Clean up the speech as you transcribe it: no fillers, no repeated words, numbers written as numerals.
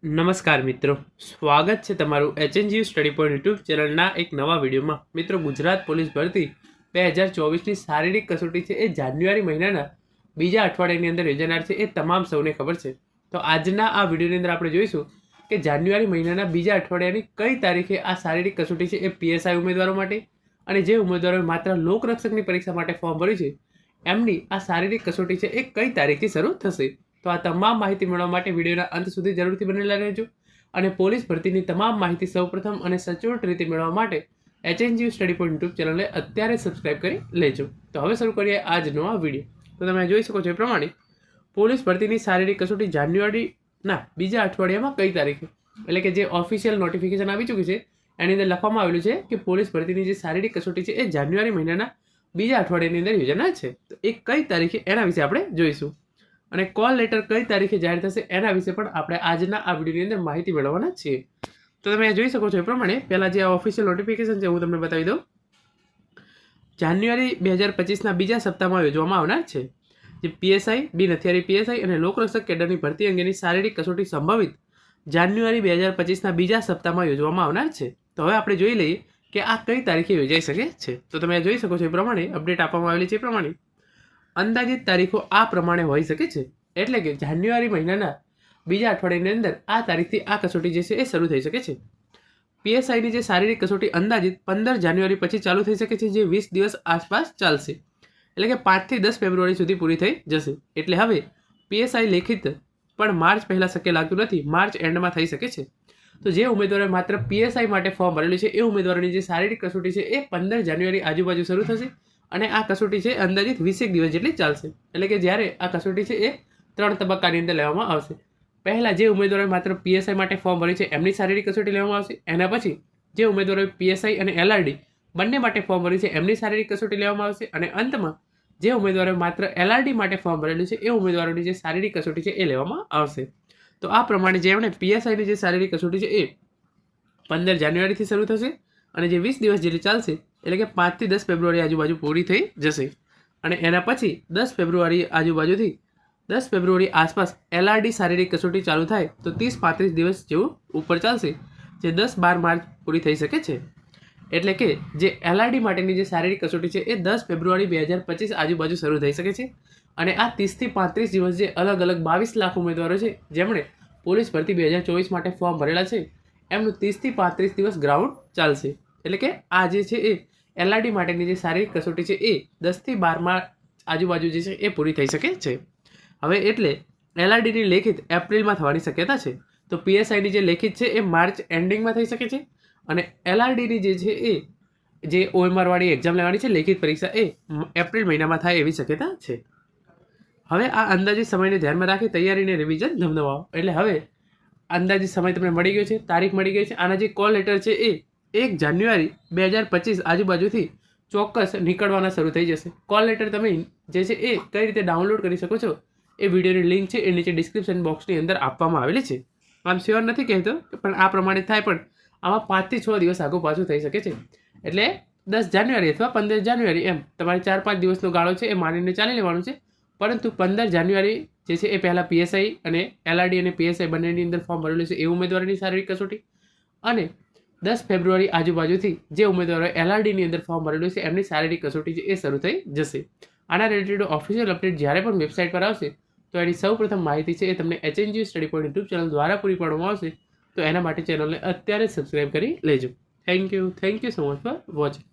નમસ્કાર મિત્રો, સ્વાગત છે તમારું HNGU સ્ટડી પોઈન્ટ યુટ્યુબ ચેનલના એક નવા વિડીયોમાં. મિત્રો, ગુજરાત પોલીસ ભરતી 2024ની શારીરિક કસોટી છે એ જાન્યુઆરી મહિનાના બીજા અઠવાડિયાની અંદર યોજાનાર છે એ તમામ સૌને ખબર છે. તો આજના આ વિડીયોની અંદર આપણે જોઈશું કે જાન્યુઆરી મહિનાના બીજા અઠવાડિયાની કઈ તારીખે આ શારીરિક કસોટી છે એ PSI ઉમેદવારો માટે અને જે ઉમેદવારોએ માત્ર લોકરક્ષકની પરીક્ષા માટે ફોર્મ ભર્યું છે એમની આ શારીરિક કસોટી છે એ કઈ તારીખથી શરૂ થશે. તો આ તમામ માહિતી મેળવવા માટે વિડીયોના અંત સુધી જરૂરથી બનેલા રહેજો અને પોલીસ ભરતીની તમામ માહિતી સૌપ્રથમ અને સચોટ રીતે મેળવવા માટે HNGU સ્ટડી પોઈન્ટ યુટ્યુબ ચેનલને અત્યારે સબસ્ક્રાઇબ કરી લેજો. તો હવે શરૂ કરીએ આજનો આ વિડીયો. તો તમે જોઈ શકો છો એ પ્રમાણે પોલીસ ભરતીની શારીરિક કસોટી જાન્યુઆરીના બીજા અઠવાડિયામાં કઈ તારીખે, એટલે કે જે ઓફિશિયલ નોટિફિકેશન આવી ચૂક્યું છે એની અંદર લખવામાં આવેલું છે કે પોલીસ ભરતીની જે શારીરિક કસોટી છે એ જાન્યુઆરી મહિનાના બીજા અઠવાડિયાની અંદર યોજાનાર છે. તો એ કઈ તારીખે એના વિશે આપણે જોઈશું અને કોલ લેટર કઈ તારીખે જાહેર થશે એના વિશે પણ આપણે આજના આ વિડીયોની અંદર માહિતી મેળવવાના છીએ. તો તમે જોઈ શકો છો એ પ્રમાણે પહેલાં જે ઓફિશિયલ નોટિફિકેશન છે હું તમને બતાવી દઉં. જાન્યુઆરી 2025ના બીજા સપ્તાહમાં યોજવામાં આવનાર છે. જે PSI, બિન હથિયારી PSI અને લોકરક્ષક કેડરની ભરતી અંગેની શારીરિક કસોટી સંભવિત જાન્યુઆરી 2025ના બીજા સપ્તાહમાં યોજવામાં આવનાર છે. તો હવે આપણે જોઈ લઈએ કે આ કઈ તારીખે યોજાઈ શકે છે. તો તમે જોઈ શકો છો એ પ્રમાણે અપડેટ આપવામાં આવેલી છે એ પ્રમાણે અંદાજિત તારીખો આ પ્રમાણે હોઈ શકે છે. એટલે કે જાન્યુઆરી મહિનાના બીજા અઠવાડિયાની અંદર આ તારીખથી આ કસોટી જે છે એ શરૂ થઈ શકે છે. PSIની જે શારીરિક કસોટી અંદાજિત 15 જાન્યુઆરી પછી ચાલુ થઈ શકે છે, જે 20 દિવસ આસપાસ ચાલશે. એટલે કે 5 થી 10 ફેબ્રુઆરી સુધી પૂરી થઈ જશે. એટલે હવે PSI લેખિત પણ માર્ચ પહેલાં શક્ય લાગતું નથી, માર્ચ એન્ડમાં થઈ શકે છે. તો જે ઉમેદવારોએ માત્ર PSI માટે ફોર્મ ભરેલું છે એ ઉમેદવારોની જે શારીરિક કસોટી છે એ 15 જાન્યુઆરી આજુબાજુ શરૂ થશે અને આ કસોટી છે અંદાજિત 20 દિવસ જેટલી ચાલશે. એટલે કે જ્યારે આ કસોટી છે એ 3 તબક્કાની અંદર લેવામાં આવશે. પહેલાં જે ઉમેદવારોએ માત્ર PSI માટે ફોર્મ ભર્યું છે એમની શારીરિક કસોટી લેવામાં આવશે. એના પછી જે ઉમેદવારોએ PSI અને LRD બંને માટે ફોર્મ ભર્યું છે એમની શારીરિક કસોટી લેવામાં આવશે. અને અંતમાં જે ઉમેદવારોએ માત્ર LRD માટે ફોર્મ ભરેલું છે એ ઉમેદવારોની જે શારીરિક કસોટી છે એ લેવામાં આવશે. તો આ પ્રમાણે જે એમણે PSIની જે શારીરિક કસોટી છે એ 15 જાન્યુઆરીથી શરૂ થશે અને જે 20 દિવસ જેટલી ચાલશે, એટલે કે 5 થી 10 ફેબ્રુઆરી આજુબાજુ પૂરી થઈ જશે. અને એના પછી 10 ફેબ્રુઆરી આજુબાજુથી 10 ફેબ્રુઆરી આસપાસ LRD શારીરિક કસોટી ચાલુ થાય તો 30-35 દિવસ જેવું ઉપર ચાલશે, જે 10-12 માર્ચ પૂરી થઈ શકે છે. એટલે કે જે LRD માટેની જે શારીરિક કસોટી છે એ 10 ફેબ્રુઆરી 2025 આજુબાજુ શરૂ થઈ શકે છે. અને આ 30 થી 35 દિવસ જે અલગ અલગ 22 લાખ ઉમેદવારો છે જેમણે પોલીસ ભરતી 2024 માટે ફોર્મ ભરેલા છે એમનું 30 થી 35 દિવસ ગ્રાઉન્ડ ચાલશે. એટલે કે આ જે છે એ LRD માટેની જે શારીરિક કસોટી છે એ 10 થી 12 આજુબાજુ જે છે એ પૂરી થઈ શકે છે. હવે એટલે LRDની લેખિત એપ્રિલમાં થવાની શક્યતા છે. તો PSIની જે લેખિત છે એ માર્ચ એન્ડિંગમાં થઈ શકે છે અને LRDની જે છે એ જે OMR વાળી એક્ઝામ લેવાની છે લેખિત પરીક્ષા એ એપ્રિલ મહિનામાં થાય એવી શક્યતા છે. હવે આ અંદાજિત સમયને ધ્યાનમાં રાખી તૈયારીને રિવિઝન ધમધમાવો. એટલે હવે અંદાજિત સમય તમને મળી ગયો છે, તારીખ મળી ગઈ છે. આના જે કોલ લેટર છે એ 1 જાન્યુઆરી 2025 આજુબાજુથી ચોક્કસ નીકળવાના શરૂ થઈ જશે. કોલ લેટર તમે જે છે એ કઈ રીતે ડાઉનલોડ કરી શકો છો એ વિડીયોની લિંક છે એ નીચે ડિસ્ક્રિપ્શન બોક્સની અંદર આપવામાં આવેલી છે. આમ શ્યોર નથી કહેતો પણ આ પ્રમાણે થાય, પણ આમાં 5 થી 6 દિવસ આગળ પાછું થઈ શકે છે. એટલે 10 જાન્યુઆરી અથવા 15 જાન્યુઆરી એમ તમારે 4-5 દિવસનો ગાળો છે એ માનીને ચાલી લેવાનું છે. પરંતુ 15 જાન્યુઆરી જે છે એ પહેલાં PSI અને LRD અને PSI બંનેની અંદર ફોર્મ ભરેલું છે એ ઉમેદવારોની શારીરિક કસોટી અને 10 ફેબ્રુઆરી આજુબાજુથી જે ઉમેદવારોએ LRDની અંદર ફોર્મ ભરેલું છે એમની શારીરિક કસોટી છે એ શરૂ થઈ જશે. આના રિલેટેડ ઓફિશિયલ અપડેટ જ્યારે પણ વેબસાઇટ પર આવશે તો એની સૌપ્રથમ માહિતી છે એ તમને HNGU study point YouTube channel દ્વારા પૂરી પાડવામાં આવશે. તો એના માટે ચેનલને અત્યારે સબસ્ક્રાઇબ કરી લેજો. Thank you so much for watching.